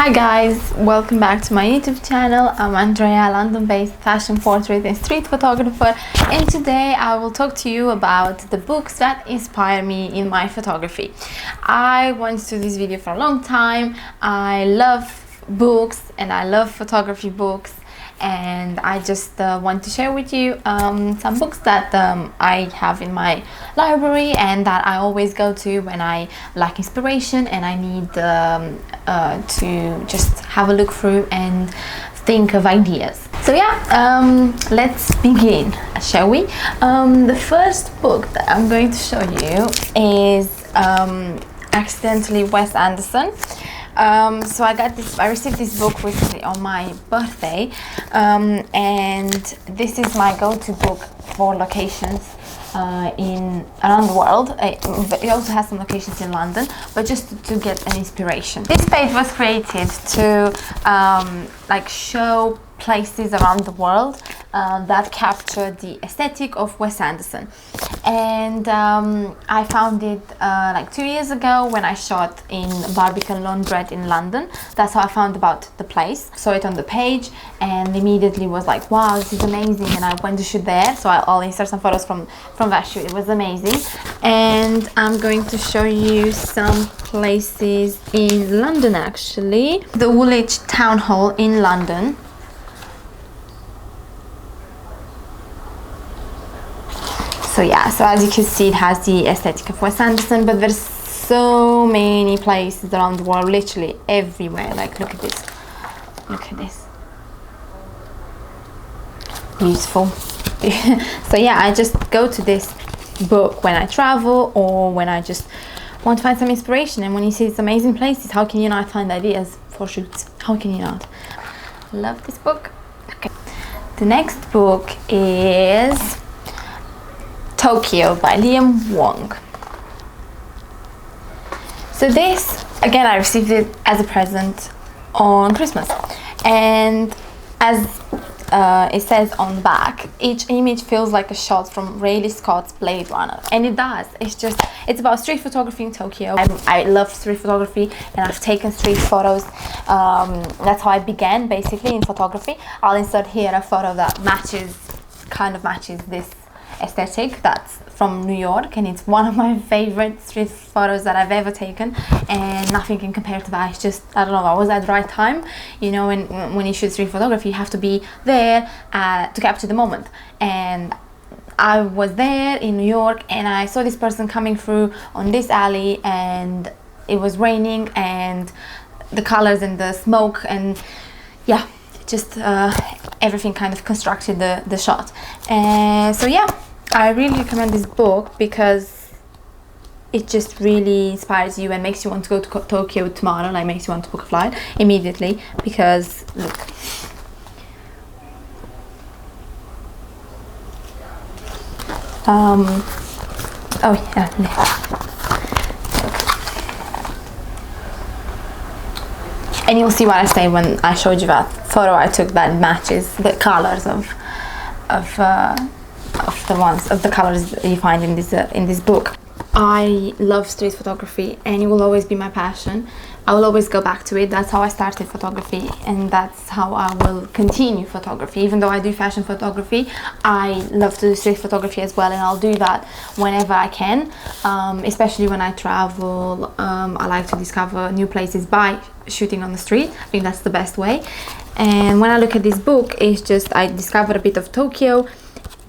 Hi guys, welcome back to my YouTube channel. I'm Andrea, London-based fashion portrait and street photographer, and today I will talk to you about the books that inspire me in my photography. I wanted to do this video for a long time. I love books and I love photography books, and I just want to share with you some books that I have in my library and that I always go to when I lack inspiration and I need to just have a look through and think of ideas. So yeah, let's begin, shall we? The first book that I'm going to show you is accidentally Wes Anderson. So I received this book recently on my birthday, and this is my go-to book for locations around the world. It also has some locations in London, but just to get an inspiration. This page was created to like show places around the world that capture the aesthetic of Wes Anderson, and I found it like 2 years ago when I shot in Barbican Laundrette in London. That's how I found about the place. Saw it on the page and immediately was like, wow, this is amazing, and I went to shoot there. So I'll insert some photos from that shoot. It was amazing, and I'm going to show you some places in London actually. The Woolwich Town Hall in London. So yeah, so as you can see, it has the aesthetic of Wes Anderson, but there's so many places around the world, literally everywhere. Like, look at this. Look at this. Beautiful. So yeah, I just go to this book when I travel or when I just want to find some inspiration. And when you see these amazing places, how can you not find ideas for shoots? How can you not? Love this book. Okay. The next book is Tokyo by Wong. So this, again, I received it as a present on Christmas, and as it says on the back, each image feels like a shot from Ridley Scott's Blade Runner, and it does. It's about street photography in Tokyo. I love street photography and I've taken street photos. That's how I began basically in photography. I'll insert here a photo that kind of matches this aesthetic. That's from New York, and it's one of my favorite street photos that I've ever taken, and nothing can compare to that. It's just, I don't know, I was at the right time. You know, when you shoot street photography, you have to be there to capture the moment, and I was there in New York and I saw this person coming through on this alley, and it was raining, and the colors and the smoke, and yeah, just everything kind of constructed the shot. And so yeah, I really recommend this book because it just really inspires you and makes you want to go to Tokyo tomorrow, like makes you want to book a flight immediately, because look. Oh yeah. And you'll see what I say when I showed you that photo I took that matches the colors of the colors that you find in this book. I love street photography and it will always be my passion. I will always go back to it. That's how I started photography, and that's how I will continue photography. Even though I do fashion photography, I love to do street photography as well, and I'll do that whenever I can, especially when I travel. I like to discover new places by shooting on the street. I think that's the best way. And when I look at this book, it's just, I discovered a bit of Tokyo,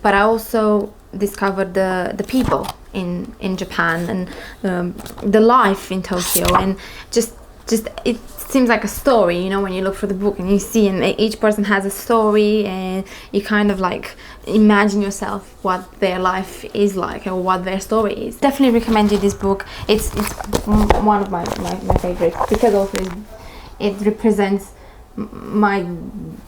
but I also discovered the people in Japan, and the life in Tokyo, and just it seems like a story, you know, when you look for the book and you see, and each person has a story, and you kind of like imagine yourself what their life is like or what their story is. Definitely recommend you this book. It's one of my favorites because also it represents my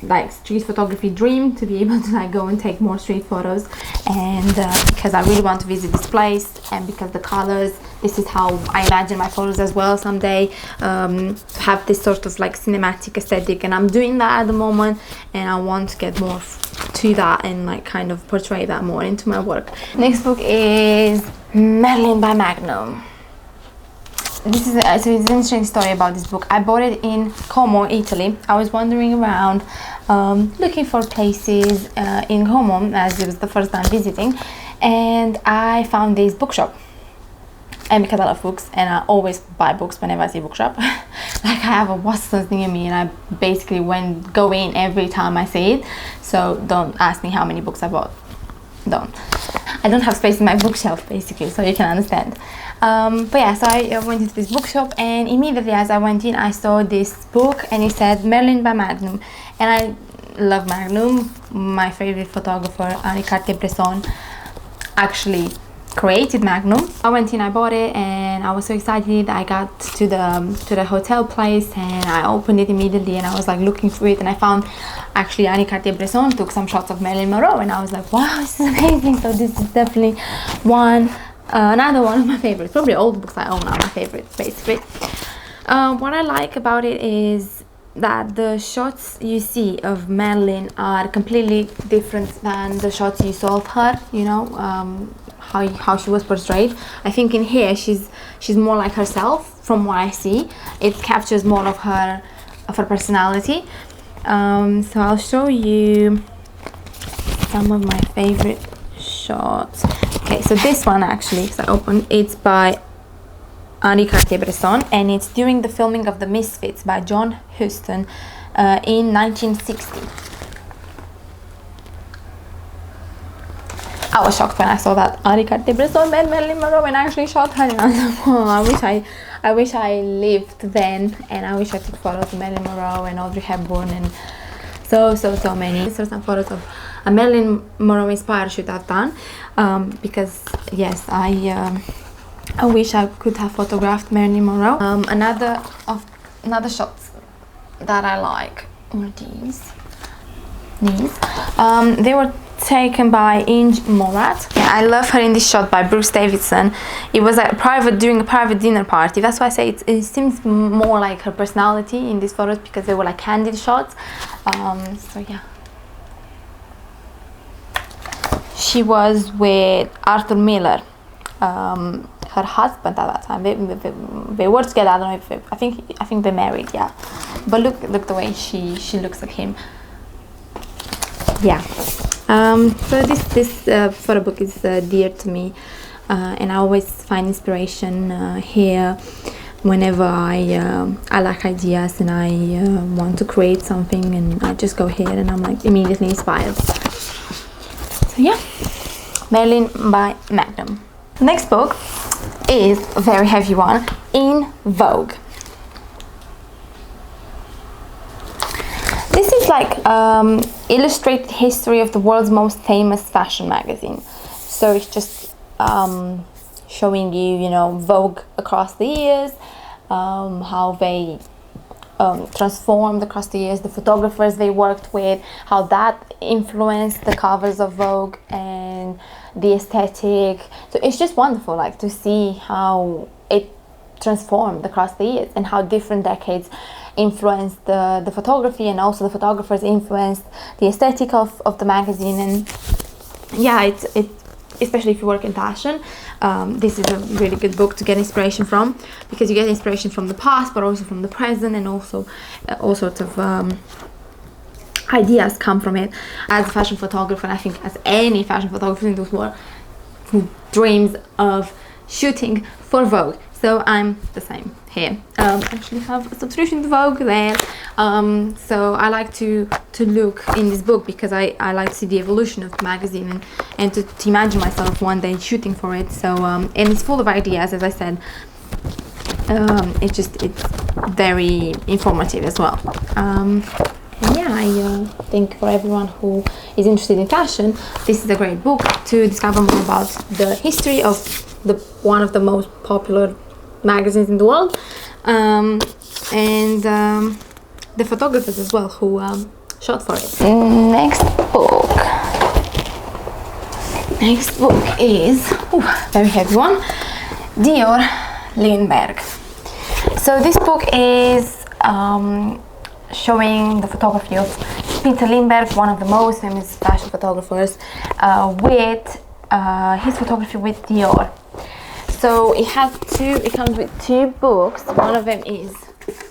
like street photography dream, to be able to like go and take more street photos, and because I really want to visit this place, and because the colors, this is how I imagine my photos as well someday, to have this sort of like cinematic aesthetic, and I'm doing that at the moment, and I want to get more to that and like kind of portray that more into my work. Next book is Marilyn by Magnum. this is so it's an interesting story about this book. I bought it in Como, Italy. I was wandering around looking for places in Como, as it was the first time visiting, and I found this bookshop. And because I love books and I always buy books whenever I see a bookshop, like I have a Watson's near me and I basically go in every time I see it. So don't ask me how many books I bought. I don't have space in my bookshelf basically, so you can understand. But yeah, so I went into this bookshop, and immediately as I went in I saw this book and it said Marilyn by Magnum, and I love Magnum. My favorite photographer, Henri Cartier-Bresson, actually created Magnum. I went in, I bought it, and I was so excited. I got to the hotel place and I opened it immediately, and I was like looking through it, and I found actually Henri Cartier-Bresson took some shots of Marilyn Monroe, and I was like, wow, this is amazing. So this is definitely another one of my favorites. Probably all the books I own are my favorites basically. What I like about it is that the shots you see of Marilyn are completely different than the shots you saw of her, you know, how she was portrayed. I think in here she's more like herself from what I see. It captures more of her personality. So I'll show you some of my favorite shots. Okay, so this one actually, so I opened, it's by Henri Cartier-Bresson, and it's during the filming of The Misfits by John Huston in 1960. I was shocked when I saw that Henri Cartier-Bresson met Marilyn Monroe and actually shot her, and I was like, oh, I wish I lived then, and I wish I took photos of Marilyn Monroe and Audrey Hepburn and so many. These are some photos of a Marilyn Monroe inspired shoot I've done, because yes, I wish I could have photographed Marilyn Monroe. Another shots that I like are these. They were taken by Inge Morat. Yeah, I love her in this shot by Bruce Davidson. It was during a private dinner party. That's why I say it seems more like her personality in these photos, because they were like candid shots. So yeah. She was with Arthur Miller, her husband at that time. They were together. I don't know if I think they married. Yeah, but look the way she looks at him. Yeah. So this photo book is dear to me, and I always find inspiration here whenever I like ideas and I want to create something, and I just go here and I'm like immediately inspired. So yeah, Marilyn by Magnum. Next book is a very heavy one, in Vogue. This is like illustrated history of the world's most famous fashion magazine. So it's just showing you know, Vogue across the years, how they transformed across the years, the photographers they worked with, how that influenced the covers of Vogue and the aesthetic. So it's just wonderful, like, to see how it transformed across the years and how different decades influenced the photography, and also the photographers influenced the aesthetic of the magazine. And yeah, it especially if you work in fashion, this is a really good book to get inspiration from, because you get inspiration from the past but also from the present, and also all sorts of ideas come from it. As a fashion photographer, and I think as any fashion photographer in this world who dreams of shooting for Vogue, so I'm the same here. Actually have a subscription to Vogue there, so I like to look in this book, because I like to see the evolution of the magazine, and to imagine myself one day shooting for it. So and it's full of ideas, as I said. It's very informative as well. Yeah, I think for everyone who is interested in fashion, this is a great book to discover more about the history of one of the most popular magazines in the world, and the photographers as well who shot for it. Next book is very heavy one, Dior, Lindbergh. So this book is showing the photography of Peter Lindbergh, one of the most famous fashion photographers, with his photography with Dior. So it comes with two books. One of them is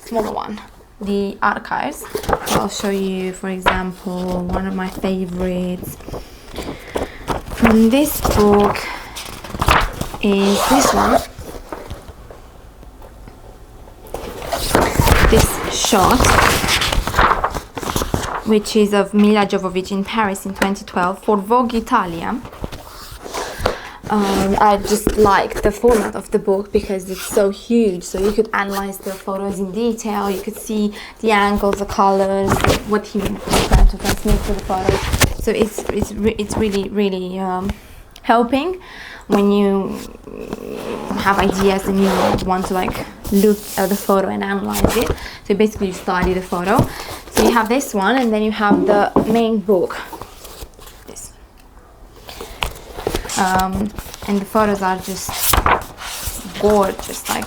smaller one, the archives. I'll show you, for example, one of my favorites from this book is this one. This shot, which is of Mila Jovovich in Paris in 2012 for Vogue Italia. I just like the format of the book because it's so huge, so you could analyze the photos in detail, you could see the angles, the colors, what he was trying to transmit to the photos. So it's really helping when you have ideas and you want to like look at the photo and analyze it. So basically you study the photo. So you have this one, and then you have the main book. This. And the photos are just gorgeous. Like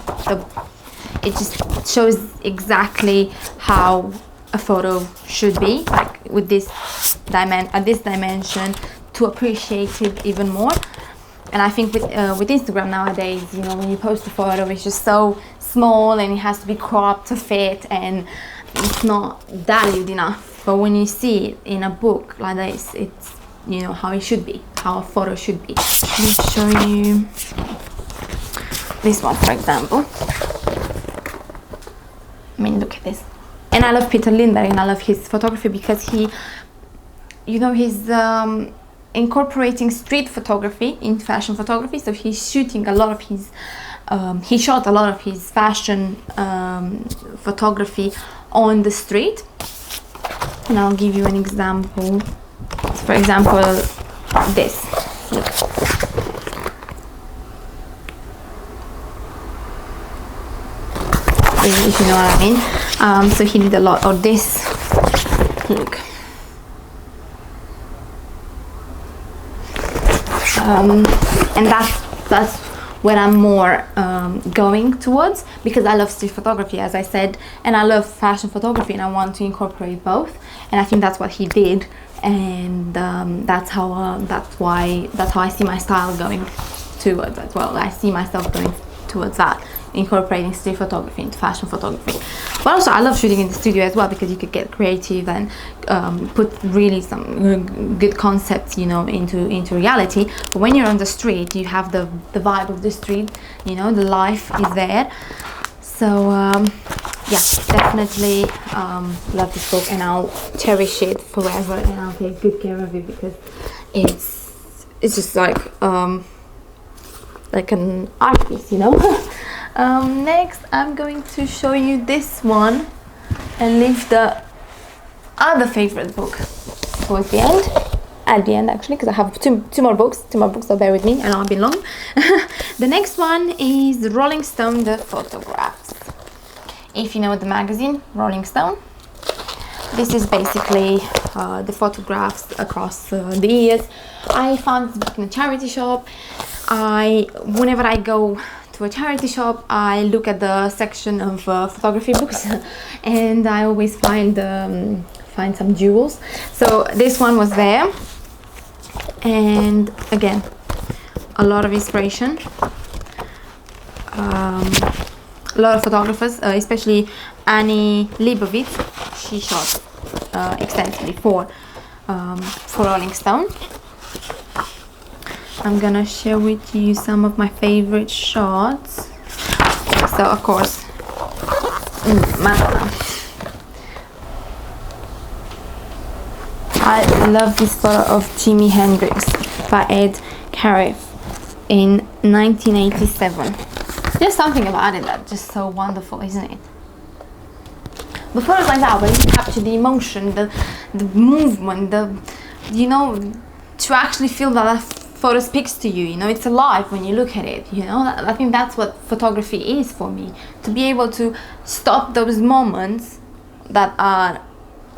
it just shows exactly how a photo should be, like with this dimension, to appreciate it even more. And I think with Instagram nowadays, you know, when you post a photo, it's just so small and it has to be cropped to fit, and it's not valued enough. But when you see it in a book like this, it's, you know, how it should be, how a photo should be. Let me show you this one, for example. I mean, look at this. And I love Peter Lindbergh, and I love his photography because he, you know, he's incorporating street photography in fashion photography. So he's shooting a lot of his he shot a lot of his fashion photography on the street. And I'll give you an example. So for example, this. Look. If you know what I mean. So he did a lot of this. Look. And that's what I'm more going towards, because I love street photography, as I said, and I love fashion photography, and I want to incorporate both. And I think that's what he did, and that's how I see my style going towards as well. I see myself going towards that, incorporating street photography into fashion photography. But also I love shooting in the studio as well, because you could get creative and put really some good concepts, you know, into reality. But when you're on the street, you have the vibe of the street, you know, the life is there. So yeah, definitely love this book, and I'll cherish it forever, and I'll take good care of it, because it's just like an art piece, you know. Next I'm going to show you this one and leave the other favorite book towards the end, at the end actually, because I have two more books, so bear with me and I'll be long. The next one is Rolling Stone, the photographs. If you know the magazine Rolling Stone, this is basically the photographs across the years. I found this book in a charity shop. Whenever I go to a charity shop, I look at the section of photography books, and I always find some jewels. So this one was there, and again, a lot of inspiration. A lot of photographers, especially Annie Leibovitz. She shot extensively for Rolling Stone. I'm gonna share with you some of my favorite shots. So of course, Madonna. I love this photo of Jimi Hendrix by Ed Cariff in 1987. There's something about it that's just so wonderful, isn't it? The photos like that, where you capture the emotion, the movement, you know, to actually feel that photo speaks to you, you know, it's alive when you look at it, you know. I think that's what photography is for me, to be able to stop those moments that are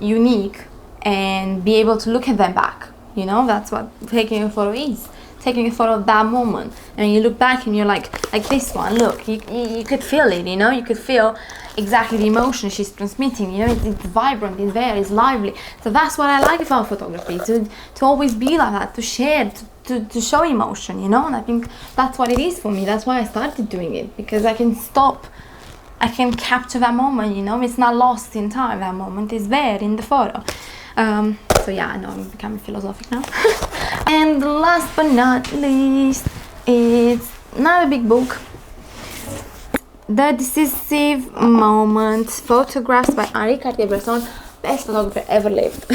unique and be able to look at them back, you know. That's what taking a photo is, taking a photo of that moment, and you look back and you're like this one, look, you could feel it, you know, you could feel exactly the emotion she's transmitting, you know. It's vibrant, it's there, it's lively. So that's what I like about photography, to always be like that, to share, to show emotion, you know. And I think that's what it is for me. That's why I started doing it, because I can stop, I can capture that moment, you know. It's not lost in time. That moment is there in the photo. So yeah, I know I'm becoming philosophic now. And last but not least, it's not a big book. The Decisive Moments, photographs by Henri Cartier-Bresson, best photographer ever lived.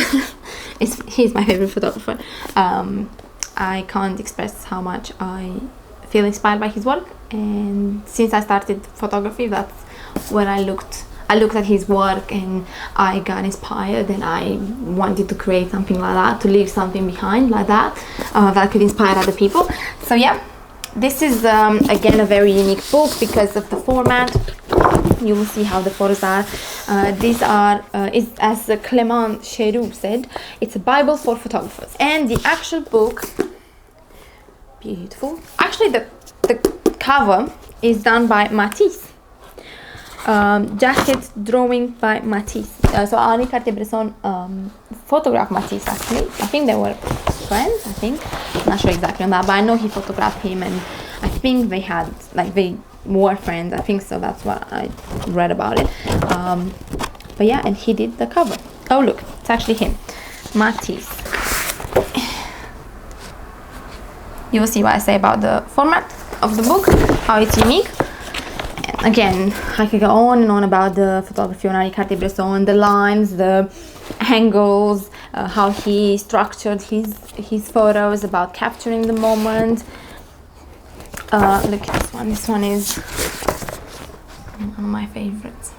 He's my favorite photographer. I can't express how much I feel inspired by his work, and since I started photography, that's when I looked at his work and I got inspired, and I wanted to create something like that, to leave something behind like that, that could inspire other people. So yeah, this is again a very unique book because of the format. You will see how the photos are. These are, as Clement Cheroux said, it's a Bible for photographers. And the actual book, beautiful. Actually, the cover is done by Matisse. Jacket drawing by Matisse. So Henri Cartier-Bresson photographed Matisse actually. I think they were friends, I think. I'm not sure exactly on that, but I know he photographed him, and I think they had, like, they were friends. I think so, that's what I read about it. But yeah, and he did the cover. Oh look, it's actually him, Matisse. You will see what I say about the format of the book, how it's unique. Again, I could go on and on about the photography of Henri Cartier-Bresson, the lines, the angles, how he structured his photos, about capturing the moment. Look at this one. This one is one of my favorites.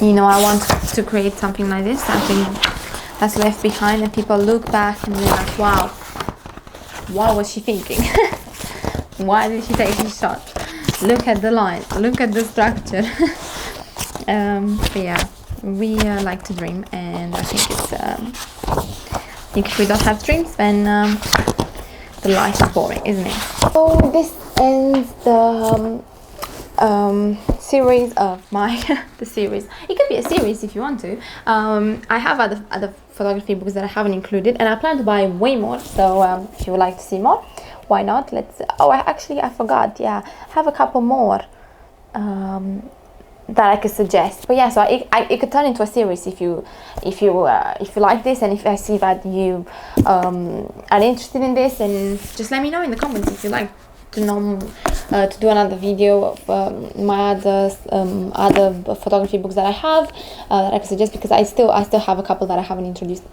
You know, I want to create something like this, something that's left behind, and people look back and they're like, wow, what was she thinking? Why did she take this shot? Look at the line, look at the structure. But yeah, we like to dream, and I think it's if we don't have dreams, then the life is boring, isn't it? So this ends the series of my the series. It could be a series if you want to. I have other photography books that I haven't included, and I plan to buy way more. So if you would like to see more, why not? Let's. Oh, I forgot. Yeah, I have a couple more that I could suggest. But yeah, so it could turn into a series if you like this, and if I see that you are interested in this, and just let me know in the comments if you like to know to do another video of my other photography books that I have that I could suggest, because I still have a couple that I haven't introduced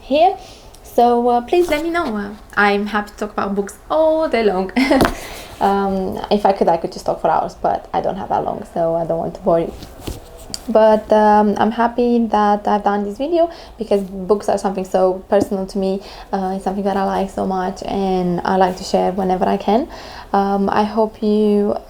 here. So please let me know. I'm happy to talk about books all day long. If I could just talk for hours, but I don't have that long, so I don't want to bore you. But I'm happy that I've done this video, because books are something so personal to me. It's something that I like so much, and I like to share whenever I can. I hope you'll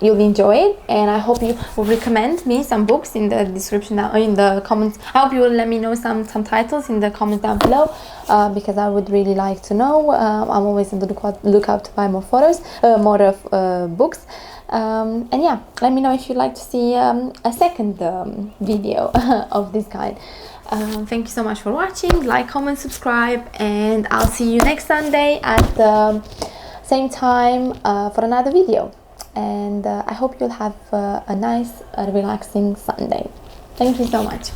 enjoy it, and I hope you will recommend me some books in the description or in the comments. I hope you will let me know some titles in the comments down below, because I would really like to know. I'm always on the lookout to buy more photos, more of books. And yeah, let me know if you'd like to see a second video of this kind. Thank you so much for watching. Like, comment, subscribe, and I'll see you next Sunday at the same time for another video. And I hope you'll have a nice, relaxing Sunday. Thank you so much.